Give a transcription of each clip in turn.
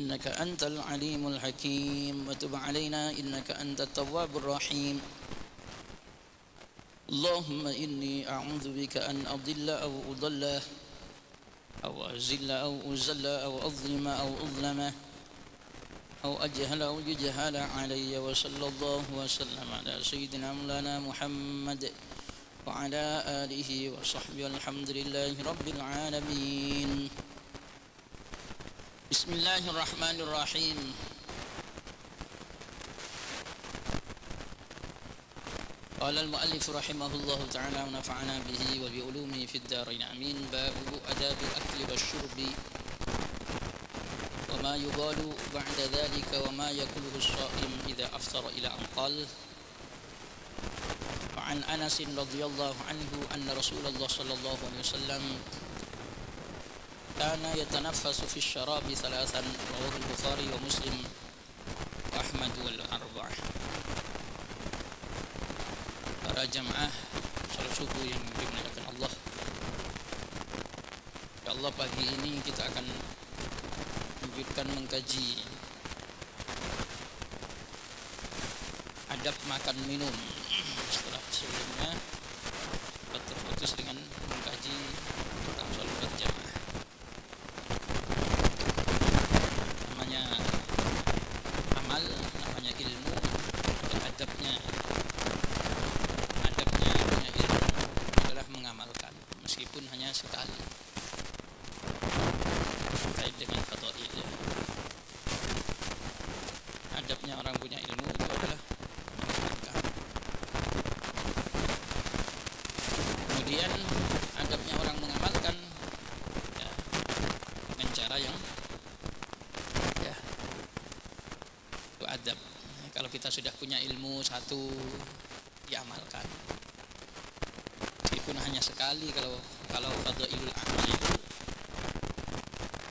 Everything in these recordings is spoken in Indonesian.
إنك أنت العليم الحكيم وتب علينا إنك أنت التواب الرحيم. اللهم إني أعوذ بك أن أضل أو أضل أو أزل أو أزل أو أظلم أو أظلم أو أجهل أو يجهل علي. وصلى الله وسلم على سيدنا مولانا محمد وعلى آله وصحبه الحمد لله رب العالمين. بسم الله الرحمن الرحيم. قال المؤلف رحمه الله تعالى ونفعنا به وبعلومه في الدارين آمين. باب آداب الأكل والشرب وما يقال بعد ذلك وما يأكله الصائم إذا أفطر إلى أن قال. وعن أنس رضي الله عنه أن رسول الله صلى الله عليه وسلم كان يتنفس في الشراب ثلاثا. رواه البخاري ومسلم وأحمد والأربعة. Para jamaah salat subuh yang dimuliakan Allah, ya Allah, pagi ini kita akan lanjutkan mengkaji adab makan minum setelah sebelumnya terputus dengan mengkaji tentang salat berjamaah. Namanya amal, namanya ilmu, dan adabnya punya ilmu adalah mengamalkan meskipun hanya sekali. Terkait dengan fadail, adabnya orang punya ilmu itu adalah mengamalkan. Kemudian adabnya orang mengamalkan ya, dengan cara yang ya itu adab. Kalau kita sudah punya ilmu satu, diamalkan meskipun hanya sekali. Kalau fadailul amal itu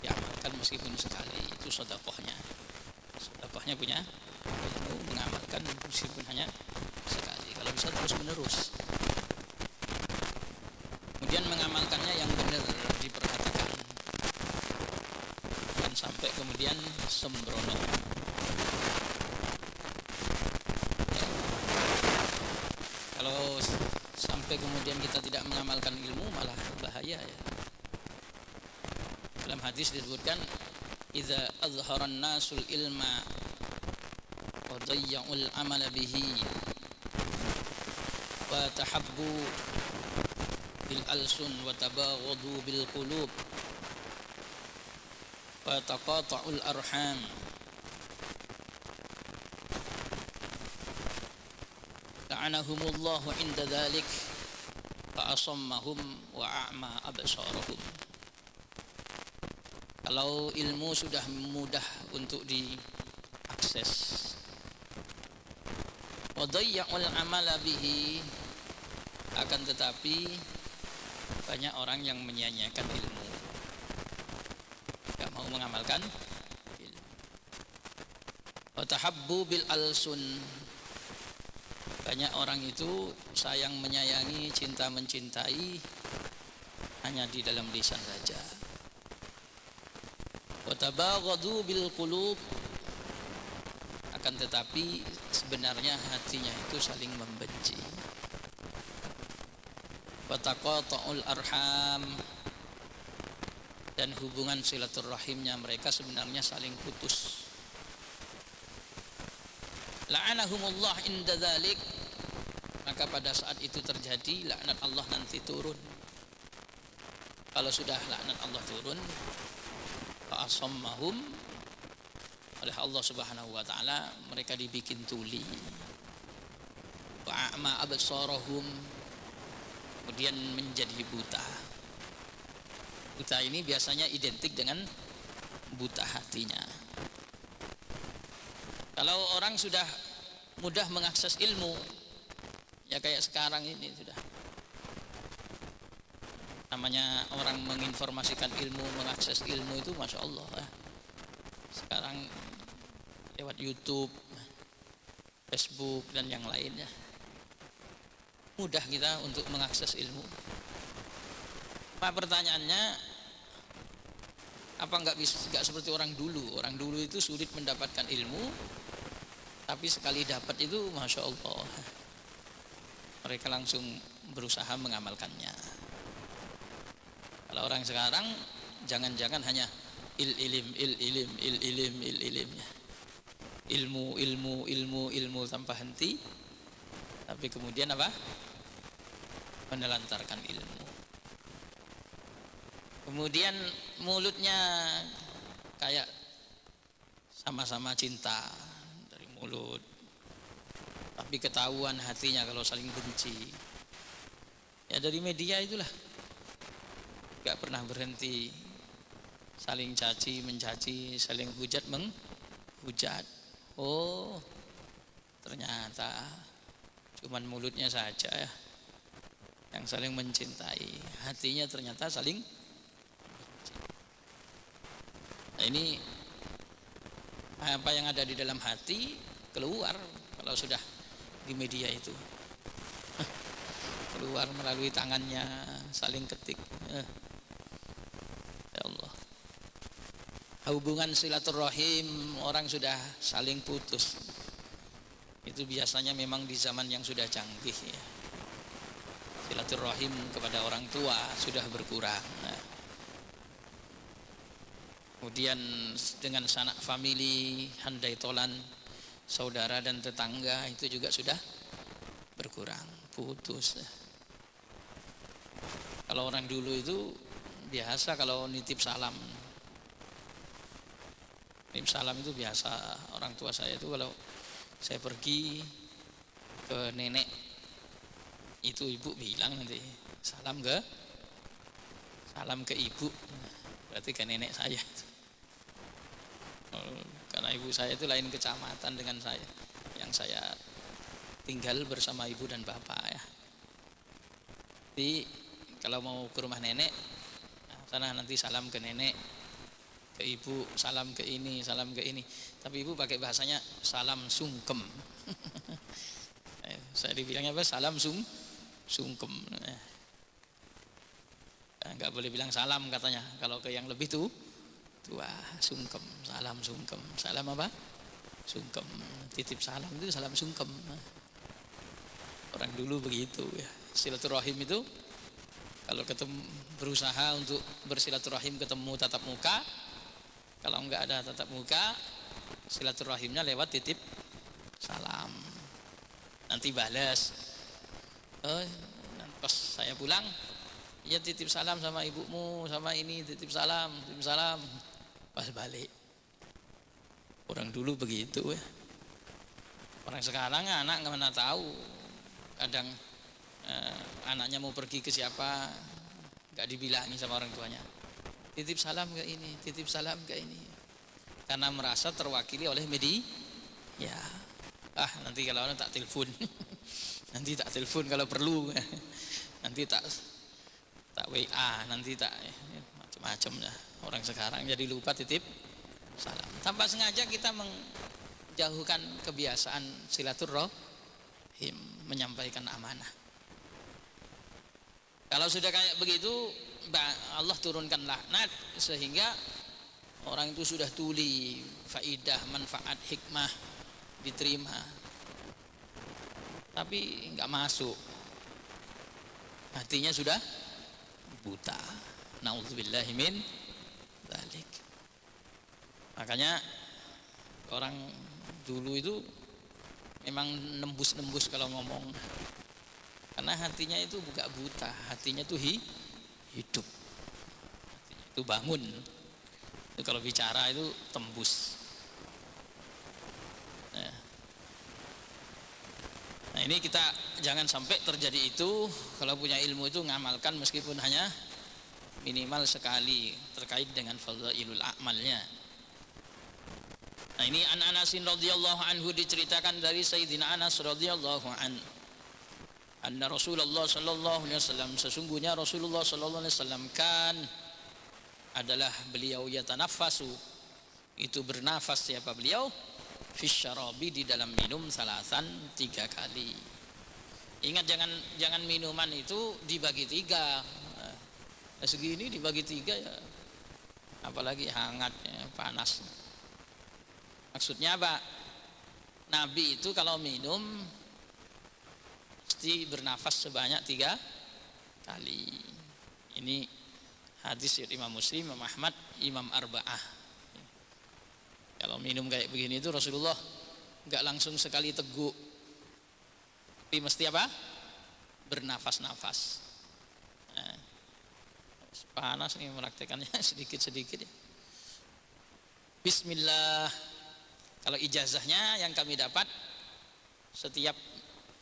diamalkan meskipun sekali, itu sedekahnya punya ilmu, mengamalkan meskipun hanya sekali. Kalau bisa terus menerus. Kemudian mengamalkannya yang benar, diperhatikan, dan sampai kemudian sembrono. Kalau sampai kemudian kita tidak mengamalkan ilmu, malah bahaya ya. Dalam hadis disebutkan, idza azharan nasul ilma wa dayya'ul amala bihi wa tahabbu bil alsun wa tabaghadu bil qulub wa taqata'ul arham la'anahumullahu inda dhalik fa asammahum wa a'ma absarahum. Kalau ilmu sudah mudah untuk diakses, wa dayya'ul amala bihi, akan tetapi banyak orang yang menyia-nyiakan ilmu, tidak mau mengamalkan ilmu. Wa tahabbu bil alsun, banyak orang itu sayang menyayangi, cinta mencintai hanya di dalam lisan saja. Wa tabaghadu bil qulub, akan tetapi sebenarnya hatinya itu saling membenci. Wa taqata'ul arham, dan hubungan silaturahimnya mereka sebenarnya saling putus. La'anahumullah inda dzalik, maka pada saat itu terjadi laknat Allah nanti turun. Kalau sudah laknat Allah turun, fa asammahum, oleh Allah Subhanahu wa taala mereka dibikin tuli. Wa a'ma absarahum, kemudian menjadi buta. Buta ini biasanya identik dengan buta hatinya. Kalau orang sudah mudah mengakses ilmu, ya kayak sekarang ini sudah. Namanya orang menginformasikan ilmu, mengakses ilmu itu Masya Allah ya. Sekarang lewat YouTube, Facebook, dan yang lainnya, mudah kita untuk mengakses ilmu. Pak, pertanyaannya, Apa nggak seperti orang dulu? Orang dulu itu sulit mendapatkan ilmu, tapi sekali dapat itu masya Allah mereka langsung berusaha mengamalkannya. Kalau orang sekarang jangan-jangan hanya ilim ya. Ilmu tanpa henti, tapi kemudian apa? Menelantarkan ilmu. Kemudian mulutnya kayak sama-sama cinta dari mulut, tapi ketahuan hatinya kalau saling benci. Ya dari media itulah, gak pernah berhenti saling caci mencaci, saling hujat menghujat. Oh, ternyata cuman mulutnya saja ya yang saling mencintai, hatinya ternyata saling. Nah, ini apa yang ada di dalam hati keluar kalau sudah di media itu. Keluar melalui tangannya, saling ketik. Ya Allah. Hubungan silaturahim orang sudah saling putus. Itu biasanya memang di zaman yang sudah canggih ya. Silaturahim kepada orang tua sudah berkurang. Nah. Kemudian dengan sanak famili, handai tolan, saudara dan tetangga itu juga sudah berkurang, putus. Kalau orang dulu itu biasa kalau nitip salam. Nitip salam itu biasa. Orang tua saya itu kalau saya pergi ke nenek itu ibu bilang nanti salam ke ibu, berarti ke nenek saya. Karena ibu saya itu lain kecamatan dengan saya, yang saya tinggal bersama ibu dan bapak ya. Jadi kalau mau ke rumah nenek, sana nanti salam ke nenek, ke ibu salam ke ini, salam ke ini. Tapi ibu pakai bahasanya salam sungkem. Saya dibilangnya apa? Salam sungkem. Nggak boleh bilang salam katanya. Kalau ke yang lebih tua, sungkem, salam sungkem. Salam apa? Sungkem. Titip salam itu salam sungkem. Orang dulu begitu ya. Silaturahim itu kalau ketemu, berusaha untuk bersilaturahim ketemu tatap muka. Kalau enggak ada tatap muka, silaturahimnya lewat titip salam. Nanti balas. Oh, pas saya pulang, ya titip salam sama ibumu, sama ini titip salam. Pas balik. Orang dulu begitu ya. Orang sekarang anak nggak pernah tahu. Kadang anaknya mau pergi ke siapa, nggak dibilangi sama orang tuanya. Titip salam ke ini, titip salam ke ini. Karena merasa terwakili oleh media. Ya, nanti kalau tak telepon, nanti tak telepon kalau perlu, nanti tak WA, nanti tak macam-macam ya. Orang sekarang jadi lupa titip salam. Tanpa sengaja kita menjauhkan kebiasaan silaturahim, menyampaikan amanah. Kalau sudah kayak begitu, Allah turunkan laknat sehingga orang itu sudah tuli, faidah, manfaat, hikmah diterima, tapi nggak masuk, hatinya sudah buta. Na'udzubillahi min dzalik. Makanya orang dulu itu memang nembus-nembus kalau ngomong, karena hatinya itu bukan buta, hatinya itu hidup, hatinya itu bangun. Itu kalau bicara itu tembus. Nah ini kita jangan sampai terjadi itu. Kalau punya ilmu itu ngamalkan meskipun hanya minimal sekali terkait dengan fadhailul a'malnya. Nah ini an Anasin radhiyallahu anhu, diceritakan dari Sayyidina Anas radhiyallahu anhu, anna Rasulullah sallallahu alaihi wasallam, sesungguhnya Rasulullah sallallahu alaihi wasallam kan adalah beliau yatanaffasu, itu bernafas siapa beliau, fisyarabi, di dalam minum, salasan, 3 kali. Ingat jangan minuman itu dibagi 3. Segini dibagi 3 ya apalagi hangat ya, panas. Maksudnya apa? Nabi itu kalau minum mesti bernafas sebanyak 3 kali. Ini hadis Imam Muslim, Imam Ahmad, Imam Arba'ah. Kalau minum kayak begini itu Rasulullah enggak langsung sekali teguk, tapi mesti apa? Bernafas-nafas. Nah, panas nih meraktekannya sedikit-sedikit ya. Bismillah. Kalau ijazahnya yang kami dapat, setiap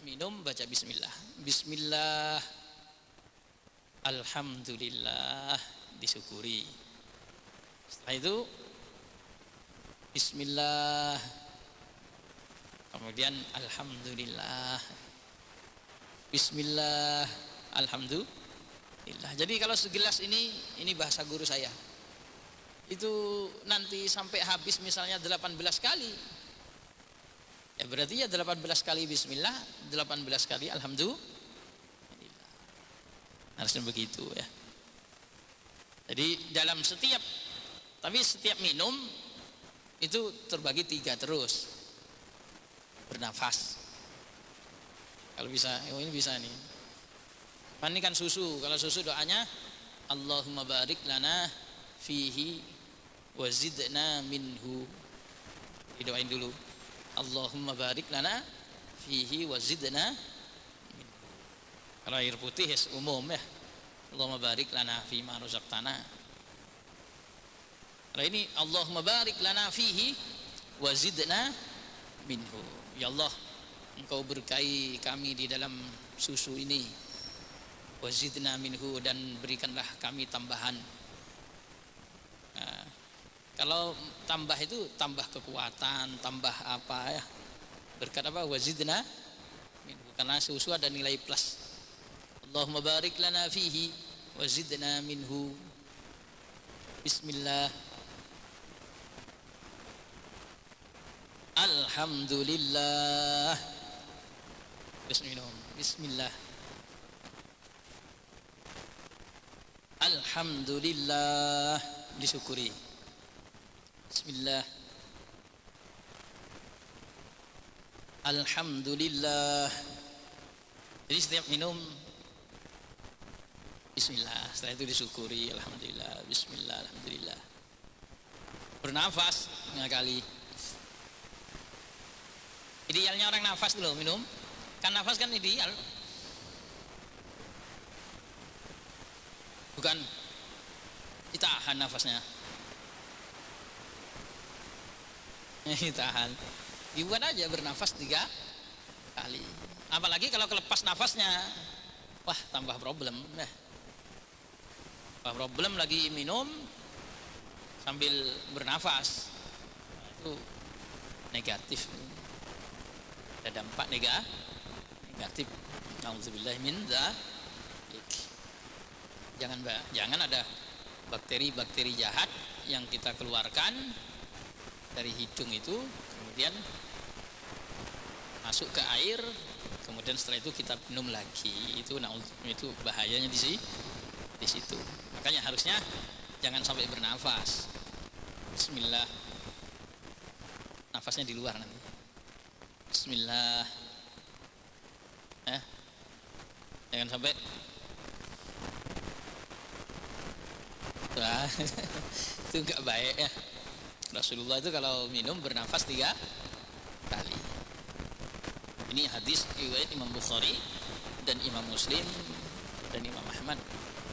minum baca bismillah. Bismillah, alhamdulillah, disyukuri. Setelah itu bismillah, kemudian alhamdulillah, bismillah, alhamdulillah. Jadi kalau segelas ini bahasa guru saya, itu nanti sampai habis misalnya 18 kali, ya berarti ya 18 kali bismillah, 18 kali alhamdulillah. Harusnya begitu ya. Jadi dalam setiap minum itu terbagi 3 terus. Bernafas. Kalau bisa, ini bisa nih. Ini kan susu. Kalau susu doanya Allahumma barik lana fihi wazidna minhu. Didoain dulu. Allahumma barik lana fihi wazidna minhu. Kalau air putih ya umum ya. Allahumma barik lana fima razaqtana. Kalau ini Allahumma barik lana fihi wazidna minhu. Ya Allah, Engkau berkahi kami di dalam susu ini. Wazidna minhu, dan berikanlah kami tambahan. Nah, kalau tambah itu tambah kekuatan, tambah apa ya? Berkat apa? Wazidna minhu. Karena susu ada nilai plus. Allahumma barik lana fihi wazidna minhu. Bismillah. Alhamdulillah. Bismillah. Alhamdulillah, disyukuri. Bismillah. Alhamdulillah. Jadi setiap minum bismillah, setelah itu disyukuri. Alhamdulillah, bismillah, alhamdulillah. Bernafas 5 kali. Idealnya orang nafas dulu minum. Kan nafas kan ideal. Bukan ditahan nafasnya. Ditahan. Dibuat aja bernafas 3 kali. Apalagi kalau kelepas nafasnya, wah tambah problem. Tambah problem lagi minum sambil bernafas. Itu negatif. Ada dampak negatif. Nauzubillah min dzalik. Jangan ada bakteri-bakteri jahat yang kita keluarkan dari hidung itu, kemudian masuk ke air, kemudian setelah itu kita minum lagi. Itu bahayanya di situ. Makanya harusnya jangan sampai bernafas. Bismillah. Nafasnya di luar nanti. Bismillah. Jangan sampai itu enggak baik ya. Rasulullah itu kalau minum bernafas 3 kali. Ini hadis riwayat Imam Bukhari dan Imam Muslim dan Imam Ahmad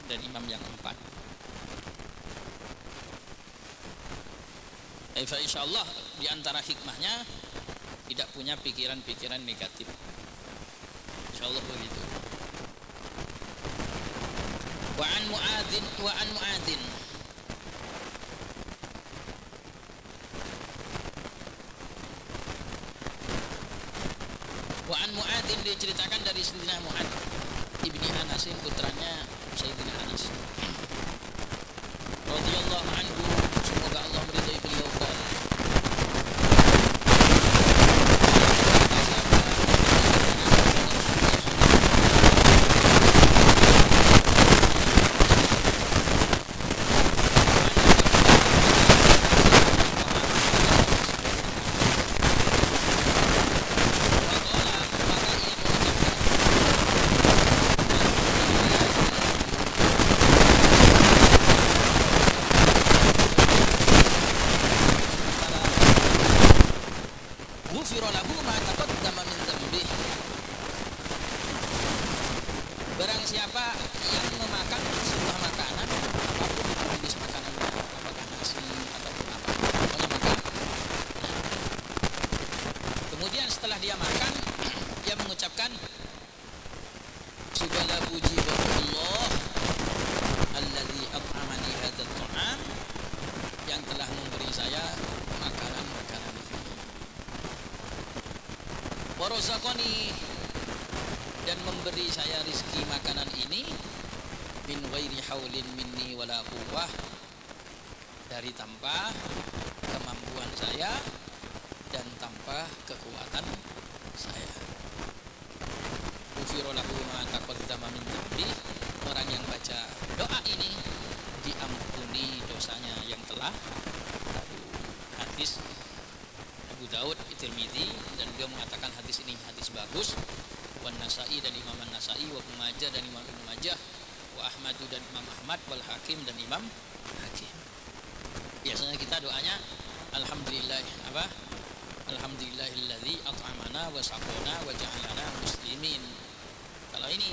dan imam yang 4. Insyaallah di antara hikmahnya tidak punya pikiran-pikiran negatif. Insyaallah begitu. Wa an Muadzin diceritakan dari Sayyidina Mu'adz ibni Anas, putranya Sayyidina Anas radhiyallahu anhu, semoga Allah meridai beliau. ghufira lahu ma taqaddama min dzambih. Barang siapa yang memakan sebuah makanan, apapun itu jenis makanannya, apakah nasi ataupun apa, pokoknya makan. Kemudian setelah dia makan, dia mengucapkan segala puji bagi Allah alladzi at'amani hadzal ta'am, yang telah memberi saya makanan-makanan ini. Wa razaqani, dan memberi saya rizki makanan ini min ghairi haulin minni wala quwwah, dari tanpa kemampuan saya dan tanpa kekuatan saya. Ghufira lahu ma taqaddama min dhanbi, orang yang baca doa ini diampuni dosanya yang telah lalu. Hadis Abu Daud, Tirmidzi, dan beliau mengatakan hadis ini hadis bagus. Wan Nasa'i, dan Imam An-Nasa'i, wa Ibnu Majah, dan Imam Ibnu Majah, wa Ahmadu, dan Imam Ahmad, wal Hakim, dan Imam Hakim. Biasanya kita doanya alhamdulillah apa? Alhamdulillahilladzi at'amana wa saqana wa ja'alana muslimin. Kalau ini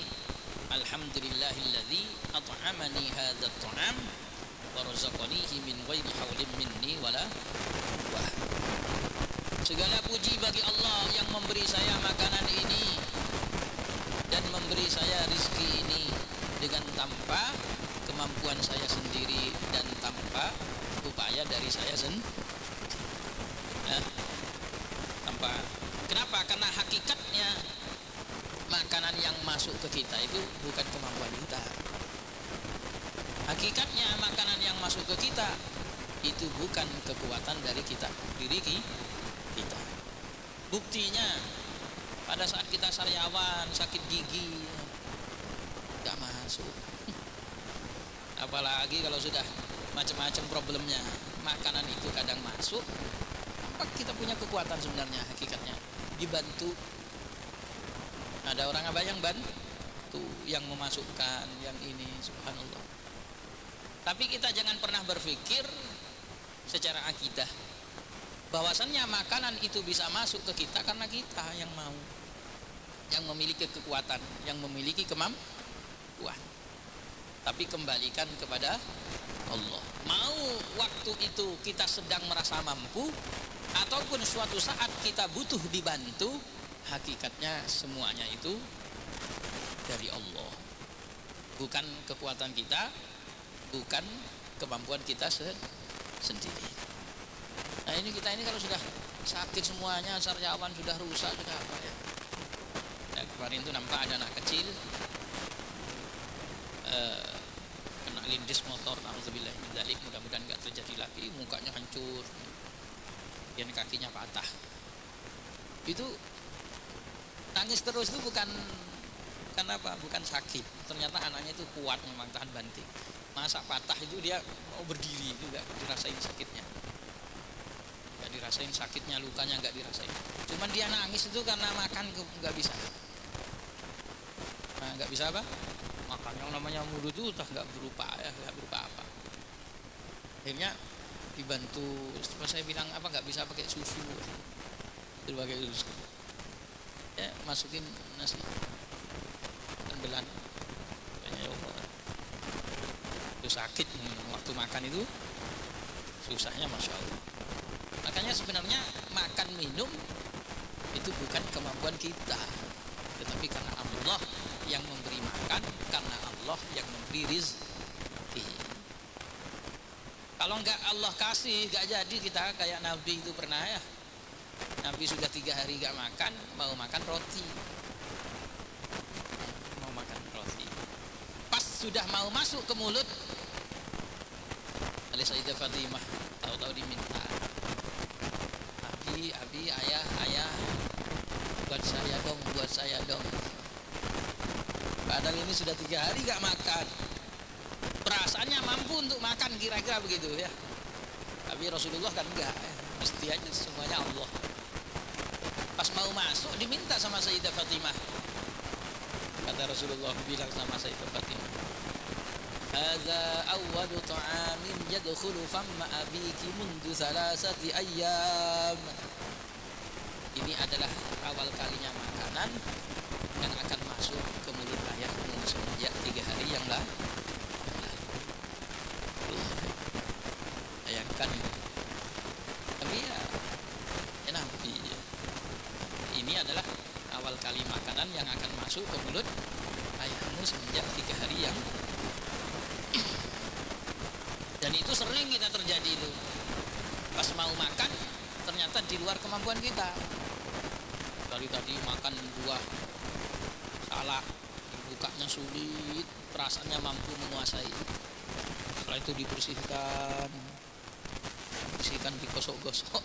alhamdulillahilladzi at'amani hadzal ta'am wa razaqanihi min ghairi haulin minni wala quwwah. Segala puji bagi Allah yang memberi saya makanan ini dan memberi saya rizki ini dengan tanpa kemampuan saya sendiri dan tanpa upaya dari saya sendiri. Tanpa. Kenapa? Karena hakikatnya makanan yang masuk ke kita itu bukan kemampuan kita. Hakikatnya makanan yang masuk ke kita itu bukan kekuatan dari kita, diri kita. Buktinya pada saat kita sariawan, sakit gigi, gak masuk. Apalagi kalau sudah macam-macam problemnya, makanan itu kadang masuk. Apa kita punya kekuatan sebenarnya hakikatnya? Dibantu. Ada orang apa yang bantu, yang memasukkan, yang ini, subhanallah. Tapi kita jangan pernah berpikir secara akidah bahwasannya makanan itu bisa masuk ke kita karena kita yang mau, yang memiliki kekuatan, yang memiliki kemampuan. Tapi kembalikan kepada Allah. Mau waktu itu kita sedang merasa mampu ataupun suatu saat kita butuh dibantu, hakikatnya semuanya itu dari Allah. Bukan kekuatan kita, bukan kemampuan kita sendiri. Nah ini kita ini kalau sudah sakit semuanya, sarjawan sudah rusak, sudah apa ya. Ya kemarin itu nampak ada anak kecil kena lindes motor, alhamdulillah min dzalik, mudah-mudahan enggak terjadi lagi, mukanya hancur, dan kakinya patah. Itu nangis terus itu bukan apa? Bukan sakit. Ternyata anaknya itu kuat, memang tahan banting. Masa patah itu dia mau berdiri itu enggak dirasain sakitnya. Enggak dirasain sakitnya, lukanya enggak dirasain. Cuman dia nangis itu karena makan enggak bisa. Nah, enggak bisa apa? Makan yang namanya mulut itu entah enggak berupa ya, enggak berupa apa. Akhirnya dibantu, setelah saya bilang apa enggak bisa pakai susu. Pakai susu. Ya, masukin nasi belan. Ya Allah. Itu sakit waktu makan itu susahnya, masya Allah. Makanya sebenarnya makan minum itu bukan kemampuan kita, tetapi karena Allah yang memberi makan, karena Allah yang memberi rizki. Kalau enggak Allah kasih, enggak jadi kita kayak Nabi itu pernah ya. Nabi sudah 3 hari enggak makan, mau makan roti. Mau makan roti. Pas sudah mau masuk ke mulut, oleh Sayyidah Fatimah tahu-tahu diminta. Abi, ayah, buat saya dong. Padahal ini sudah 3 hari gak makan. Perasaannya mampu untuk makan, kira-kira begitu ya. Tapi Rasulullah kan enggak ya. Mesti aja semuanya Allah. Pas mau masuk diminta sama Sayyidah Fatimah. Kata Rasulullah bilang sama Sayyidah Fatimah, hadza awwalu ta'amin yadkhulu famma abiki mundu 3 ayyam. ini adalah awal kalinya makanan yang akan masuk ke mulut ayahmu semenjak 3 hari yang lalu. Bayangkan itu. Tapi ya Nabi, ini adalah awal kali makanan yang akan masuk ke mulut ayahmu semenjak 3 hari yang. Dan itu sering kita terjadi itu. Pas mau makan ternyata di luar kemampuan kita. Tadi makan buah salak, bukanya sulit, perasaannya mampu menguasai. Setelah itu dibersihkan, digosok-gosok,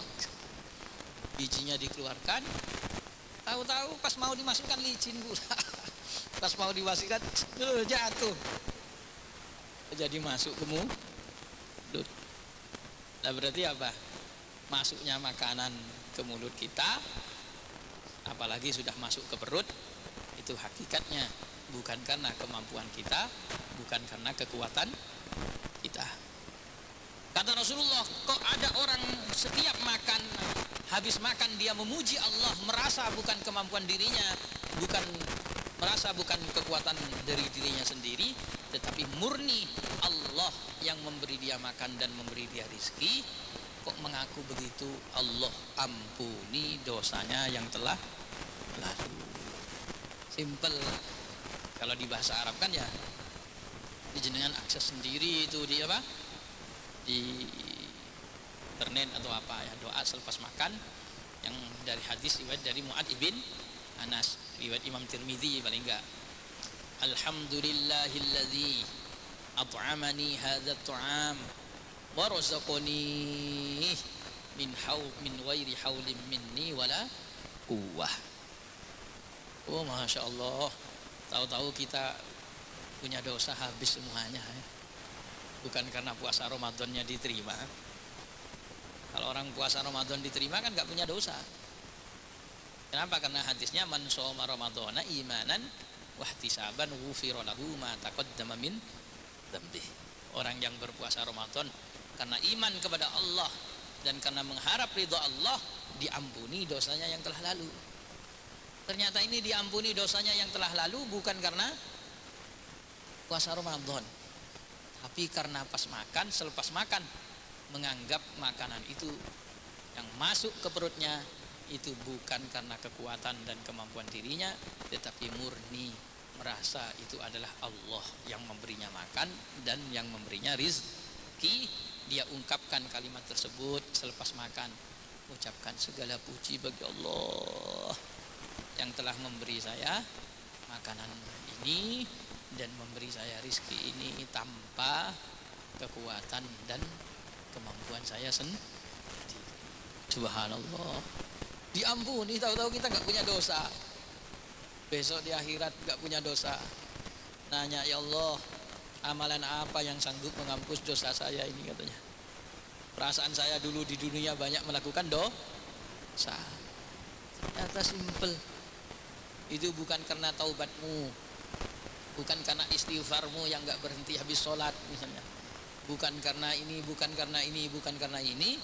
bijinya dikeluarkan. Tahu-tahu pas mau dimasukkan licin pula. Pas mau dimasukkan jatuh, jadi masuk ke mulut. Nah berarti apa? Masuknya makanan ke mulut kita, apalagi sudah masuk ke perut, itu hakikatnya bukan karena kemampuan kita, bukan karena kekuatan kita. Kata Rasulullah, kok ada orang setiap makan, habis makan dia memuji Allah, merasa bukan kemampuan dirinya, bukan kekuatan dari dirinya sendiri, tetapi murni Allah yang memberi dia makan dan memberi dia rizki. Kok mengaku begitu? Allah ampuni dosanya yang telah lalu. Simple. Kalau di bahasa Arab kan ya jenengan akses sendiri itu di apa? Di internet atau apa ya, doa selepas makan yang dari hadis riwayat dari Mu'ad ibn Anas, riwayat Imam Tirmidzi paling enggak. Alhamdulillahilladzi at'amani hadzal ta'am wa razaqani min ghairi haulin minni wala quwwah. Oh Masya Allah, tahu-tahu kita punya dosa habis semuanya ya. Bukan karena puasa Ramadannya diterima. Kalau orang puasa Ramadan diterima kan gak punya dosa. Kenapa? Karena hadisnya man shoma ramadhana imanan wahtisaban ghufira lahu ma taqaddama min dzambihi. Orang yang berpuasa Ramadan karena iman kepada Allah dan karena mengharap ridha Allah, diampuni dosanya yang telah lalu. Ternyata ini diampuni dosanya yang telah lalu bukan karena puasa Ramadan, tapi karena pas makan, selepas makan menganggap makanan itu yang masuk ke perutnya itu bukan karena kekuatan dan kemampuan dirinya, tetapi murni merasa itu adalah Allah yang memberinya makan dan yang memberinya rizki. Dia ungkapkan kalimat tersebut selepas makan, ucapkan segala puji bagi Allah yang telah memberi saya makanan ini dan memberi saya rizki ini tanpa kekuatan dan kemampuan saya sendiri. Subhanallah, diampuni. Tahu-tahu kita gak punya dosa, besok di akhirat gak punya dosa. Nanya, ya Allah, amalan apa yang sanggup menghapus dosa saya ini, katanya. Perasaan saya dulu di dunia banyak melakukan dosa. Ternyata simple. Itu bukan karena taubatmu, bukan karena istighfarmu yang gak berhenti habis sholat misalnya, bukan karena ini, bukan karena ini, bukan karena ini,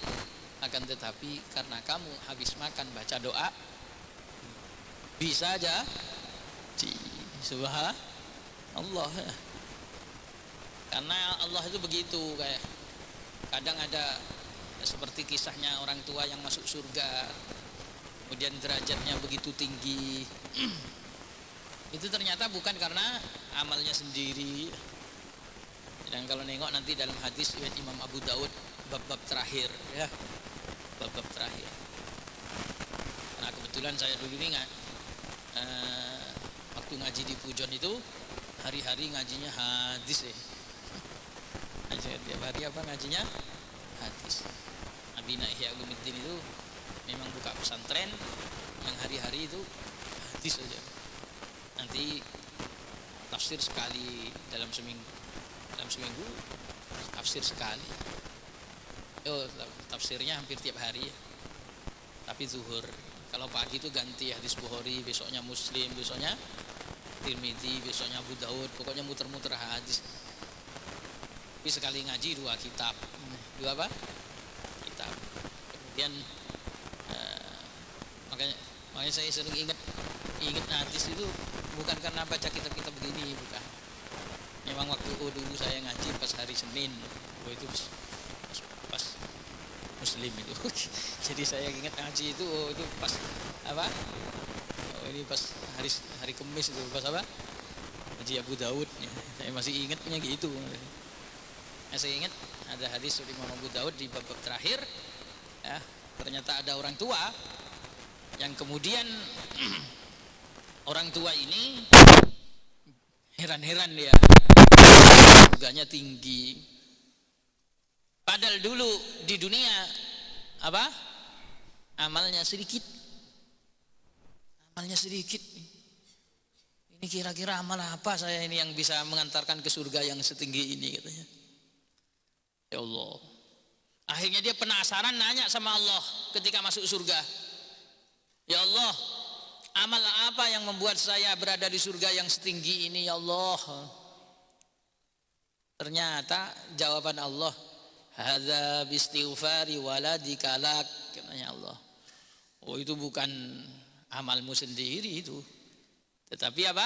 akan tetapi karena kamu habis makan baca doa bisa aja. Subhanallah. Karena Allah itu begitu, kayak kadang ada seperti kisahnya orang tua yang masuk surga, kemudian derajatnya begitu tinggi. Itu ternyata bukan karena amalnya sendiri. Dan kalau nengok nanti dalam hadis riwayat Imam Abu Daud bab-bab terakhir ya, bab-bab terakhir. Nah kebetulan saya dulu ini waktu ngaji di Pujon itu hari-hari ngajinya hadis ya. Tiap hari apa ngajinya hadis. Nabi Ihya Ulumuddin itu memang buka pesantren yang hari-hari itu hadis saja. Nanti tafsir sekali dalam seminggu tafsir sekali. Tafsirnya hampir tiap hari ya. Tapi zuhur. Kalau pagi itu ganti hadis Bukhari, besoknya Muslim, besoknya Tirmidzi, besoknya Abu Daud, pokoknya muter-muter hadis. Tapi sekali ngaji 2 kitab. 2 apa? Kitab. Kemudian makanya saya sering ingat hadis itu bukan karena baca kitab-kitab begini, bukan. Memang waktu dulu saya ngaji pas hari Senin, itu pas Muslim itu. Jadi saya ingat ngaji itu pas apa? Ini pas hari Kamis itu pas apa? Haji Abu Daud. Saya masih ingatnya gitu. Saya ingat ada hadis dari Imam Abu Daud di bab terakhir, ya, ternyata ada orang tua yang kemudian orang tua ini heran-heran dia, surganya tinggi. Padahal dulu di dunia apa? Amalnya sedikit. Ini kira-kira amal apa saya ini yang bisa mengantarkan ke surga yang setinggi ini, katanya. Ya Allah. Akhirnya dia penasaran, nanya sama Allah ketika masuk surga. Ya Allah, amal apa yang membuat saya berada di surga yang setinggi ini, ya Allah? Ternyata jawaban Allah, hadza bistighfari waladika lak, katanya Allah. Oh, itu bukan amalmu sendiri itu, tetapi apa?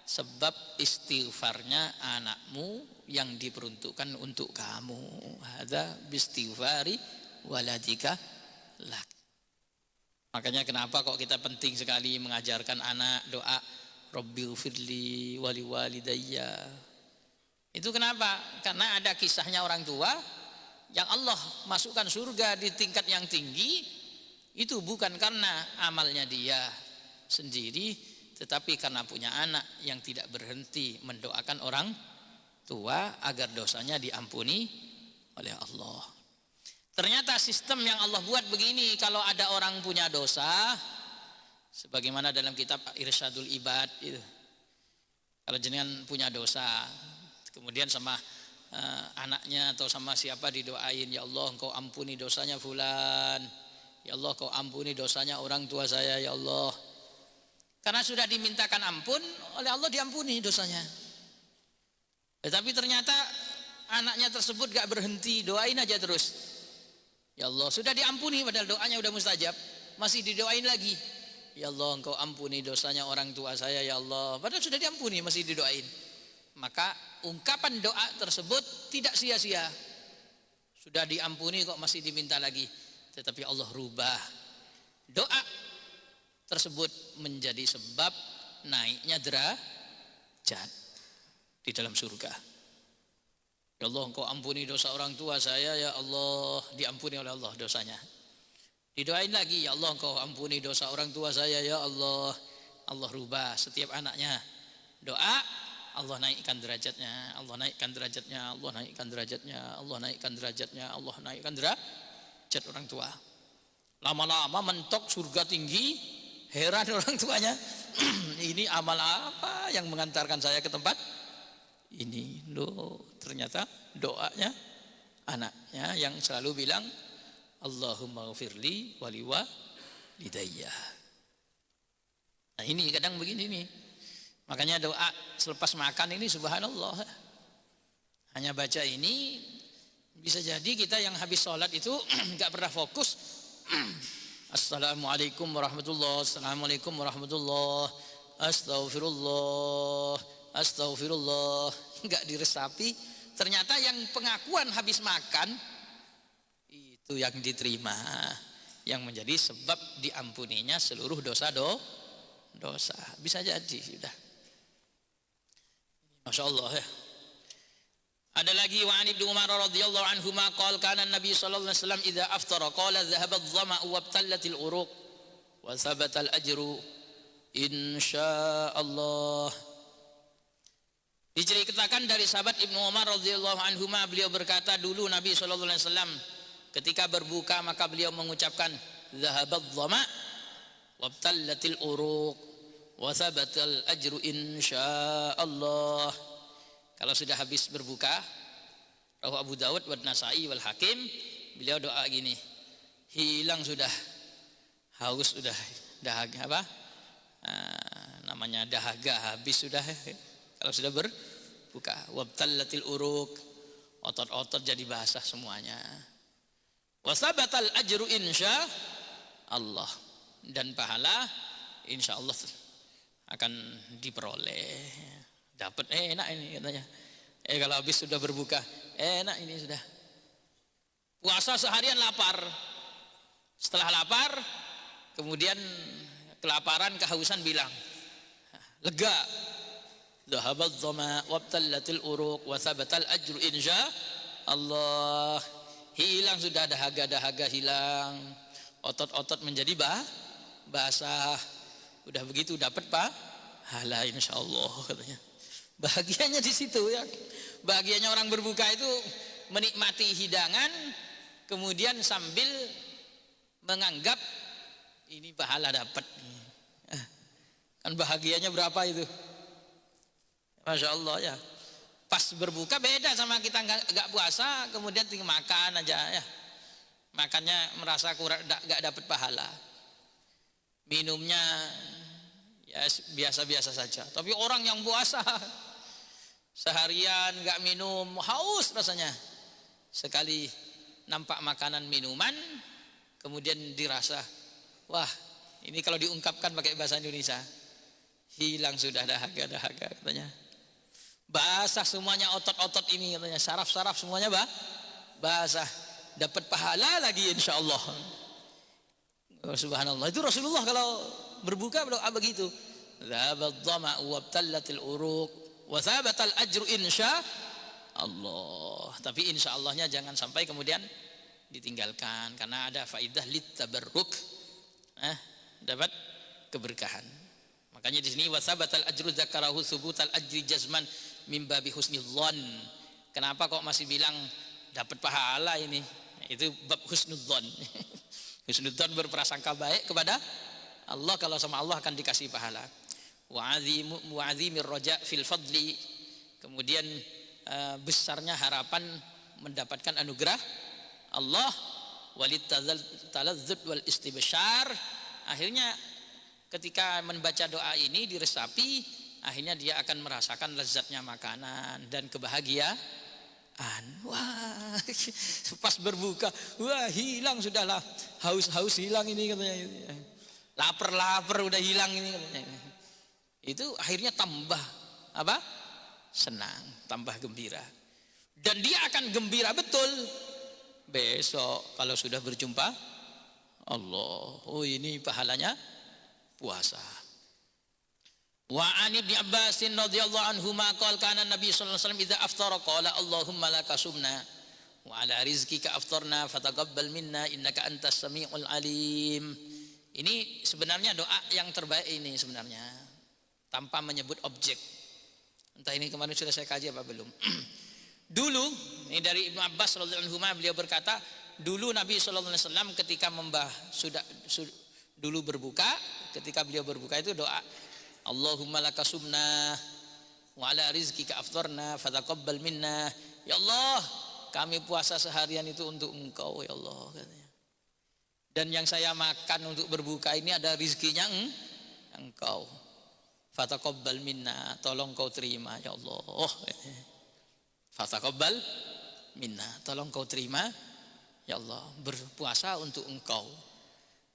Sebab istighfarnya anakmu yang diperuntukkan untuk kamu. Hadza bistighfari waladika lak. Makanya kenapa kok kita penting sekali mengajarkan anak doa Rabbighfirli wali walidayya. Itu kenapa? Karena ada kisahnya orang tua yang Allah masukkan surga di tingkat yang tinggi. Itu bukan karena amalnya dia sendiri, tetapi karena punya anak yang tidak berhenti mendoakan orang tua agar dosanya diampuni oleh Allah. Ternyata sistem yang Allah buat begini, kalau ada orang punya dosa, sebagaimana dalam kitab Irsyadul Ibad itu, kalau jenengan punya dosa, kemudian sama anaknya atau sama siapa didoain, ya Allah engkau ampuni dosanya fulan, ya Allah engkau ampuni dosanya orang tua saya, ya Allah. Karena sudah dimintakan ampun oleh Allah, diampuni dosanya. Tetapi ternyata anaknya tersebut gak berhenti, doain aja terus. Ya Allah, sudah diampuni padahal doanya udah mustajab, masih didoain lagi. Ya Allah engkau ampuni dosanya orang tua saya, ya Allah. Padahal sudah diampuni, masih didoain. Maka ungkapan doa tersebut tidak sia-sia. Sudah diampuni kok masih diminta lagi. Tetapi Allah rubah doa tersebut menjadi sebab naiknya derajat di dalam surga. Ya Allah engkau ampuni dosa orang tua saya, ya Allah, diampuni oleh Allah dosanya. Didoain lagi, ya Allah engkau ampuni dosa orang tua saya, ya Allah. Allah rubah setiap anaknya doa, Allah naikkan derajatnya, Allah naikkan derajatnya, Allah naikkan derajatnya, Allah naikkan derajatnya, Allah naikkan derajat orang tua. Lama-lama mentok surga tinggi, heran orang tuanya. Ini amal apa yang mengantarkan saya ke tempat ini? Loh, ternyata doanya anaknya yang selalu bilang Allahumma ghfirli wali walidayya. Nah ini kadang begini nih. Makanya doa selepas makan ini subhanallah. Hanya baca ini bisa jadi kita yang habis sholat itu gak pernah fokus. Assalamualaikum warahmatullahi, assalamualaikum warahmatullahi, astagfirullah, astagfirullah, enggak diresapi. Ternyata yang pengakuan habis makan itu yang diterima, yang menjadi sebab diampuninya seluruh dosa. Bisa jadi sudah. Masya Allah ya. Ada lagi wa an Ibnu Umar radhiyallahu anhuma qala kana Nabi sallallahu alaihi wasallam idza aftara qala dhahaba adh-dhama'u wa ibtallatil uruq wa thabata al-ajru insyaallah. Diceritakan dari sahabat Ibnu Umar radhiyallahu anhuma, beliau berkata dulu Nabi sallallahu alaihi wasallam ketika berbuka maka beliau mengucapkan dhahaba adh-dhama' wa ibtallatil uruq wa thabata al-ajru insyaallah. Kalau sudah habis berbuka, rawahu Abu Dawud wa Nasa'i wal Hakim, beliau doa gini, hilang sudah haus, sudah dahaga apa? Namanya dahaga habis sudah. Kalau sudah berbuka, wabtallatil uruq, otot-otot jadi basah semuanya. Wasabatal ajru insya Allah. dan pahala insya Allah akan diperoleh. Dapat enak ini katanya. Kalau habis sudah berbuka enak ini sudah. Puasa seharian lapar, setelah lapar kemudian kelaparan kehausan bilang lega, dhahabat dhama wabtallatil uruq wa thabatal ajru insya Allah. Hilang sudah dahaga hilang, otot-otot menjadi basah. Udah begitu dapat pahala insya Allah katanya. Bahagianya di situ ya. Bahagianya orang berbuka itu menikmati hidangan kemudian sambil menganggap ini pahala dapat. Kan bahagianya berapa itu? Masya Allah ya. Pas berbuka beda sama kita nggak puasa kemudian tinggal makan aja ya. Makannya merasa kurang, nggak dapat pahala. Minumnya ya biasa-biasa saja. Tapi orang yang puasa seharian nggak minum, haus rasanya. Sekali nampak makanan minuman kemudian dirasa, wah ini kalau diungkapkan pakai bahasa Indonesia, hilang sudah dahaga katanya. Basah semuanya otot-otot ini katanya, saraf-saraf semuanya basah. Dapat pahala lagi insya Allah. Oh, subhanallah. Itu Rasulullah kalau berbuka berdoa begitu. Dhahabat dhama'u wabtallatil uruq wa thabatal ajru insya Allah. Tapi insya Allahnya jangan sampai kemudian ditinggalkan karena ada faidah littabarruk. Dapat keberkahan. Makanya di sini wasabatal ajru dzakarahu subutal ajri jazman min babi husnidzan. Kenapa kok masih bilang dapat pahala ini? Itu bab husnudzan. Husnudzan berprasangka baik kepada Allah, kalau sama Allah akan dikasih pahala. Wa azimir raja fil fadli. Kemudian besarnya harapan mendapatkan anugerah Allah, walit talazzud wal istibsyar. Akhirnya ketika membaca doa ini diresapi, akhirnya dia akan merasakan lezatnya makanan dan kebahagiaan. Wah, pas berbuka, wah hilang sudahlah, haus hilang ini katanya, lapar udah hilang ini katanya. Itu akhirnya tambah apa? Senang, tambah gembira, dan dia akan gembira betul besok kalau sudah berjumpa Allah. Oh ini pahalanya puasa. Wa an Ibnu Abbas radhiyallahu anhuma qala kana Nabi sallallahu alaihi wasallam idza aftara qala Allahumma laka sumna wa ala rizqika aftarna fataqabbal minna innaka antas samiul alim. Ini sebenarnya doa yang terbaik ini sebenarnya, tanpa menyebut objek. Entah ini kemarin sudah saya kaji apa belum. Dulu ini dari Ibnu Abbas radhiyallahu anhuma, beliau berkata dulu Nabi sallallahu alaihi wasallam ketika dulu berbuka, ketika beliau berbuka itu doa Allahumma laka sumna wa ala rizqika aftarna fataqabbal minna. Ya Allah, kami puasa seharian itu untuk Engkau ya Allah katanya. Dan yang saya makan untuk berbuka ini ada rizkinya Engkau. Fataqabbal minna, tolong Kau terima ya Allah. Fataqabbal minna, tolong Kau terima ya Allah. Berpuasa untuk Engkau.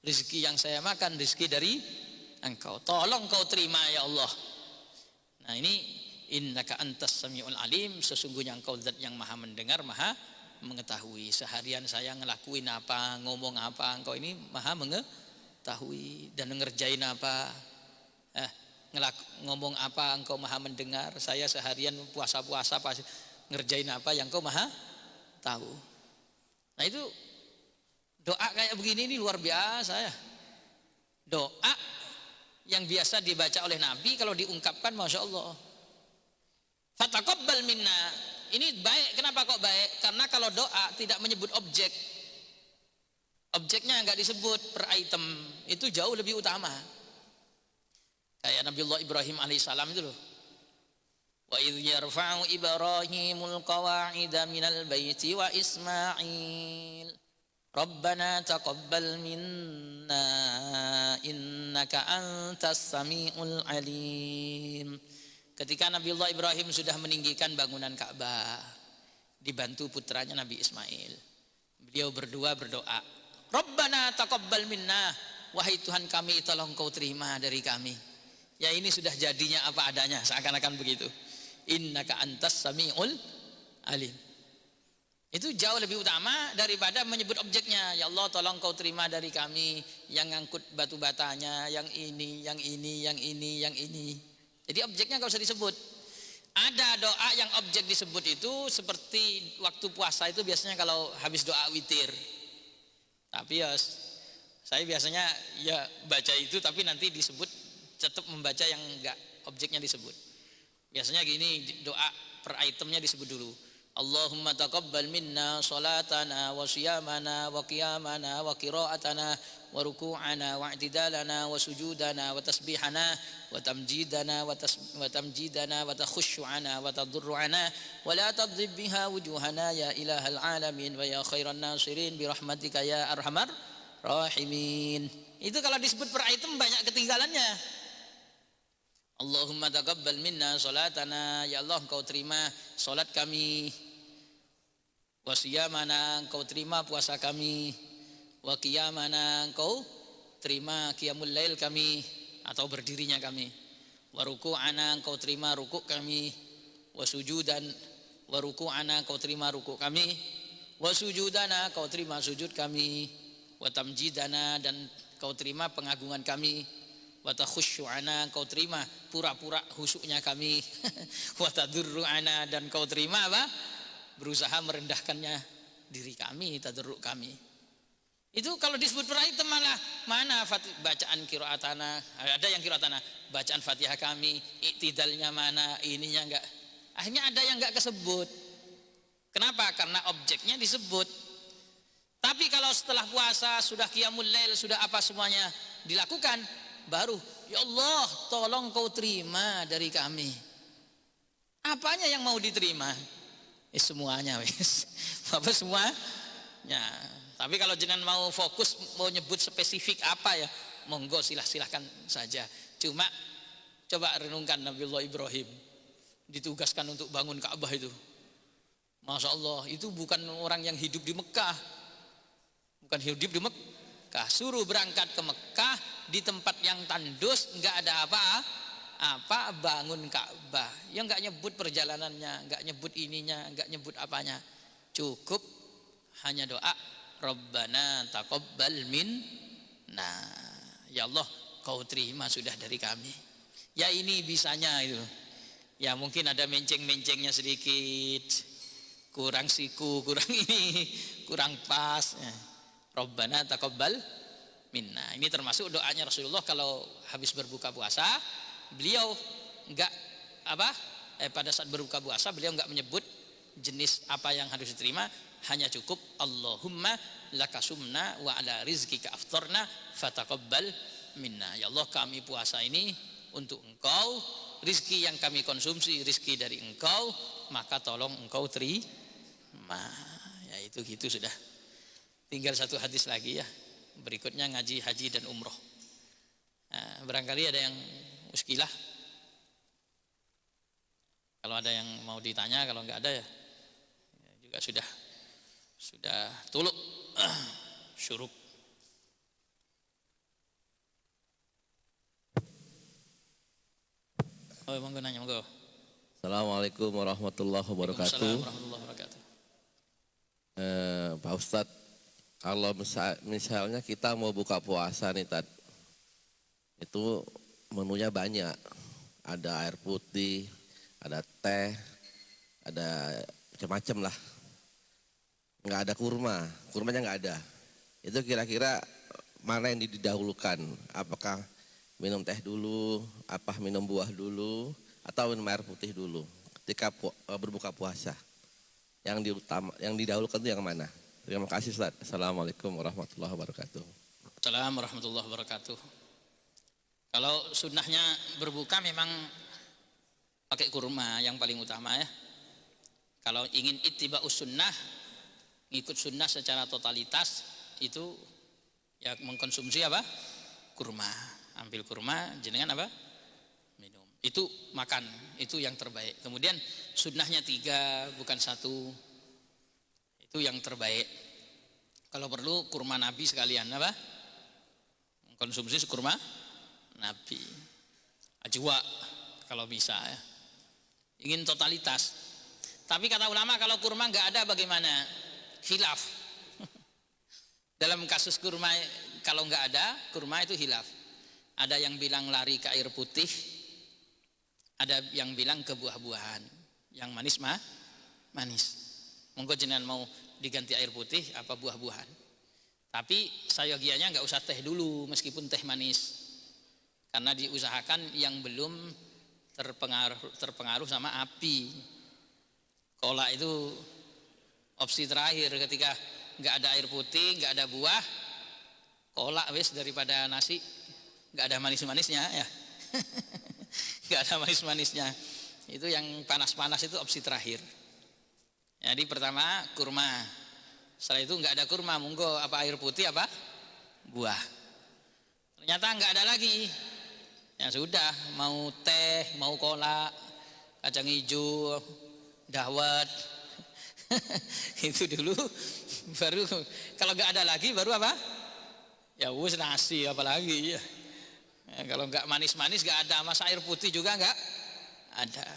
Rizki yang saya makan rizki dari Engkau, tolong Kau terima ya Allah. Nah ini innaka antas samiul alim, sesungguhnya Engkau zat yang maha mendengar, maha mengetahui. Seharian saya ngelakuin apa, ngomong apa, Engkau ini maha mengetahui. Dan ngerjain apa, ngomong apa, Engkau maha mendengar. Saya seharian puasa-puasa ngerjain apa yang Engkau maha tahu. Nah itu doa kayak begini ini luar biasa ya. Doa yang biasa dibaca oleh Nabi kalau diungkapkan Masya Allah. Fataqabbal minna, ini baik. Kenapa kok baik? Karena kalau doa tidak menyebut objek, objeknya nggak disebut per item, itu jauh lebih utama. Kayak Nabiullah Ibrahim alaihissalam itu loh. Wa idh yarfa'u Ibrahimul qawa'ida minal baiti wa Ismail Rabbana taqabbal minna innaka antas samiul alim. Ketika Nabiullah Ibrahim sudah meninggikan bangunan Ka'bah, dibantu putranya Nabi Ismail, beliau berdua berdoa, Rabbana taqabbal minna, wahai Tuhan kami tolong kau terima dari kami. Ya ini sudah jadinya apa adanya, seakan-akan begitu. Innaka antas samiul alim. Itu jauh lebih utama daripada menyebut objeknya. Ya Allah tolong kau terima dari kami yang ngangkut batu batanya, yang ini, yang ini, yang ini, yang ini. Jadi objeknya gak usah disebut. Ada doa yang objek disebut itu seperti waktu puasa itu biasanya kalau habis doa witir. Tapi ya saya biasanya ya baca itu tapi nanti disebut tetap membaca yang enggak objeknya disebut. Biasanya gini doa per itemnya disebut dulu. Allahumma taqabbal minna salatana wa siyamana wa qiyamana wa qira'atana wa ruku'ana wa i'tidalana wa sujudana wa tasbihana wa tamjidana wa tamjidana wa takhushu'ana wa tadurru'ana wa la tadrib biha wujuhana ya ilahal alamin wa ya khairan nasirin bi rahmatika ya arhamar rahimin. Itu kalau disebut per item banyak ketinggalannya. Allahumma taqabbal minna salatana, ya Allah engkau terima salat kami, wa siyamana engkau terima puasa kami, wa qiyamana engkau terima qiyamul lail kami atau berdirinya kami, wa ruku'ana engkau terima rukuk kami, wa sujudan wa ruku'ana engkau terima rukuk kami, wa sujudana engkau terima sujud kami, wa tamjidana dan engkau terima pengagungan kami, wa takhushu'ana kau terima pura-pura husuknya kami, wa tadurru'ana dan kau terima apa? Berusaha merendahkannya diri kami, tadurru' kami. Itu kalau disebut per item malah mana bacaan qiraatana, ada yang qiraatana, bacaan Fatihah kami, iktidalnya mana, ininya enggak. Akhirnya ada yang enggak kesebut. Kenapa? Karena objeknya disebut. Tapi kalau setelah puasa sudah qiyamul lail, sudah apa semuanya dilakukan, baru ya Allah tolong kau terima dari kami. Apanya yang mau diterima? Semuanya wis. Apa semuanya? Tapi kalau jangan mau fokus mau nyebut spesifik apa ya, monggo silahkan saja. Cuma coba renungkan Nabiullah Ibrahim ditugaskan untuk bangun Ka'bah itu. Masya Allah, itu bukan orang yang hidup di Mekah. Bukan hidup di Mekah. Suruh berangkat ke Mekah di tempat yang tandus, enggak ada apa bangun Ka'bah. Ya enggak nyebut perjalanannya, enggak nyebut ininya, enggak nyebut apanya. Cukup hanya doa Rabbana taqabbal minna. Ya Allah, kau terima sudah dari kami. Ya ini bisanya itu. Ya mungkin ada menceng-mencengnya sedikit. Kurang siku, kurang ini, kurang pas. Rabbana taqabbal minna. Ini termasuk doanya Rasulullah kalau habis berbuka puasa, beliau enggak pada saat berbuka puasa beliau enggak menyebut jenis apa yang harus diterima, hanya cukup Allahumma lakasumna wa ala rizqika aftarna fataqabbal minna. Ya Allah kami puasa ini untuk engkau, rizki yang kami konsumsi rizki dari engkau, maka tolong engkau terima. Ya itu gitu sudah. Tinggal satu hadis lagi ya. Berikutnya ngaji haji dan umroh. Nah, barangkali ada yang muskilah. Kalau ada yang mau ditanya, kalau enggak ada ya juga sudah tuluk syuruk. Oh, monggo nanya monggo. Assalamualaikum warahmatullahi wabarakatuh. Waalaikumsalam warahmatullahi wabarakatuh. Pak Ustadz, kalau misalnya kita mau buka puasa nih Tad, itu menunya banyak, ada air putih, ada teh, ada macam-macam lah, nggak ada kurmanya nggak ada. Itu kira-kira mana yang didahulukan? Apakah minum teh dulu, apa minum buah dulu, atau minum air putih dulu ketika berbuka puasa? Yang didahulukan itu yang mana? Terima kasih Ustaz. Assalamualaikum warahmatullahi wabarakatuh. Assalamualaikum warahmatullahi wabarakatuh. Kalau sunnahnya berbuka memang pakai kurma yang paling utama ya. Kalau ingin ittiba'us sunnah, ngikut sunnah secara totalitas, itu ya mengkonsumsi apa? Kurma. Ambil kurma, jenengan apa? Minum. Itu makan, itu yang terbaik. Kemudian sunnahnya 3 bukan 1. Itu yang terbaik. Kalau perlu kurma Nabi sekalian apa? konsumsi kurma Nabi. Ajwa kalau bisa ya. Ingin totalitas. Tapi kata ulama kalau kurma nggak ada bagaimana? Khilaf. Dalam kasus kurma kalau nggak ada kurma itu khilaf. Ada yang bilang lari ke air putih, ada yang bilang ke buah-buahan. Yang manis manis. Monggo jenengan mau diganti air putih apa buah-buahan. Tapi sayogianya nggak usah teh dulu meskipun teh manis. Karena diusahakan yang belum terpengaruh sama api. Kolak itu opsi terakhir ketika nggak ada air putih, nggak ada buah, kolak wes daripada nasi, nggak ada manis-manisnya ya. Nggak ada manis-manisnya. Itu yang panas-panas itu opsi terakhir. Jadi pertama kurma. Setelah itu nggak ada kurma, monggo apa air putih apa buah. Ternyata nggak ada lagi. Ya sudah, mau teh, mau kolak, kacang hijau, dawet. Itu dulu baru kalau nggak ada lagi baru apa? Ya wus nasi apalagi ya. Ya, kalau nggak manis-manis nggak ada, masa air putih juga nggak ada.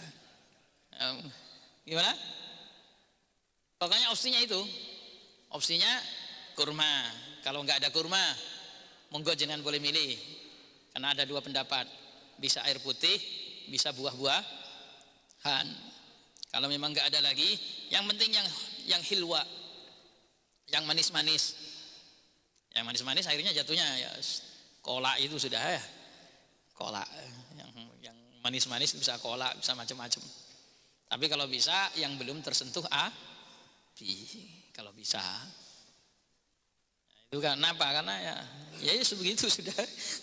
Gimana? Pokoknya opsinya itu. Opsinya kurma. Kalau nggak ada kurma, monggo jenengan boleh milih. Karena ada dua pendapat. Bisa air putih, bisa buah-buahan. Kalau memang nggak ada lagi, yang penting yang hilwa, yang manis-manis. Yang manis-manis akhirnya jatuhnya ya kolak itu sudah ya. Kolak yang manis-manis bisa kolak, bisa macam-macam. Tapi kalau bisa yang belum tersentuh api. Kalau bisa, itu kenapa? Karena ya sebegitu sudah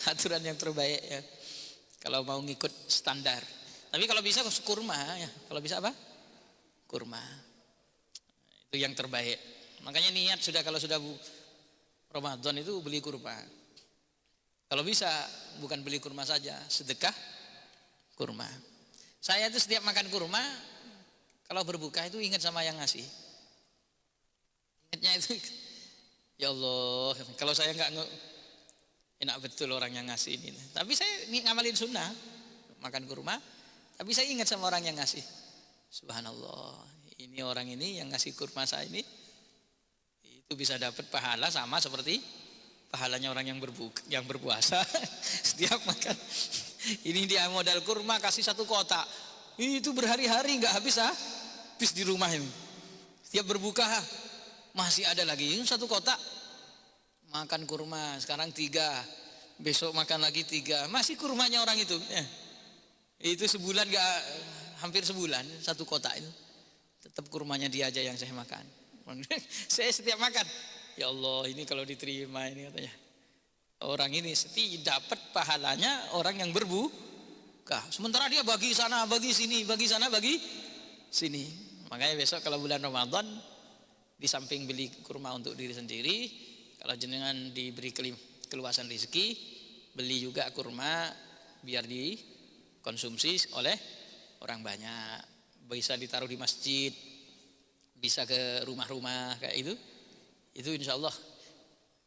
aturan yang terbaik ya. Kalau mau ngikut standar. Tapi kalau bisa kurma ya. Kalau bisa apa? Kurma. Itu yang terbaik. Makanya niat sudah kalau sudah Ramadan itu beli kurma. Kalau bisa bukan beli kurma saja, sedekah kurma. Saya itu setiap makan kurma kalau berbuka itu ingat sama yang ngasih. Ingatnya itu, ya Allah, kalau saya nggak enak betul orang yang ngasih ini. Tapi saya ngamalin sunnah, makan kurma, tapi saya ingat sama orang yang ngasih. Subhanallah, ini orang ini yang ngasih kurma saya ini, itu bisa dapat pahala sama seperti pahalanya orang yang berpuasa. Setiap makan, ini dia modal kurma kasih 1 kotak, itu berhari-hari nggak habis di rumah ini. Setiap berbuka masih ada lagi 1 kotak makan kurma, sekarang 3, besok makan lagi 3, masih kurmanya orang itu ya. Itu sebulan gak, hampir sebulan 1 kotak itu tetap kurmanya dia aja yang saya makan. Saya setiap makan, ya Allah ini kalau diterima ini katanya orang ini dapat pahalanya orang yang berbuka, sementara dia bagi sana bagi sini, bagi sana bagi sini. Makanya besok kalau bulan Ramadan, di samping beli kurma untuk diri sendiri, kalau jenengan diberi keluasan rezeki, beli juga kurma biar dikonsumsi oleh orang banyak. Bisa ditaruh di masjid, bisa ke rumah-rumah kayak itu. Itu insya Allah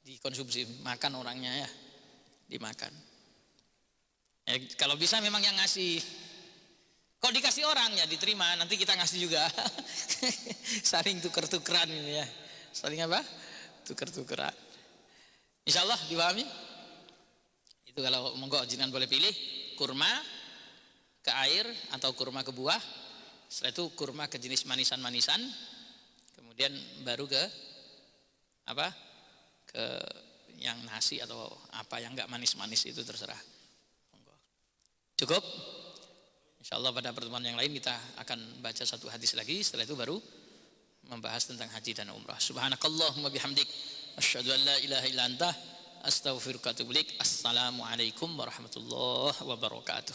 dikonsumsi, makan orangnya ya, dimakan. Kalau bisa memang yang ngasih. Kalau dikasih orang ya diterima, nanti kita ngasih juga. Saling tuker-tukeran ini ya. Saling apa? Tuker-tukeran. Insya Allah dipahami. Itu kalau monggo jenengan boleh pilih kurma ke air atau kurma ke buah. Setelah itu kurma ke jenis manisan-manisan. Kemudian baru ke apa? Ke yang nasi atau apa yang enggak manis-manis itu terserah. Monggo. Cukup? InsyaAllah pada pertemuan yang lain kita akan baca 1 hadis lagi. Setelah itu baru membahas tentang haji dan umrah. Subhanakallahumma bihamdik, asyhadu an la ilaha illa anta, astaghfiruka wa atubu ilaik. Assalamualaikum warahmatullahi wabarakatuh.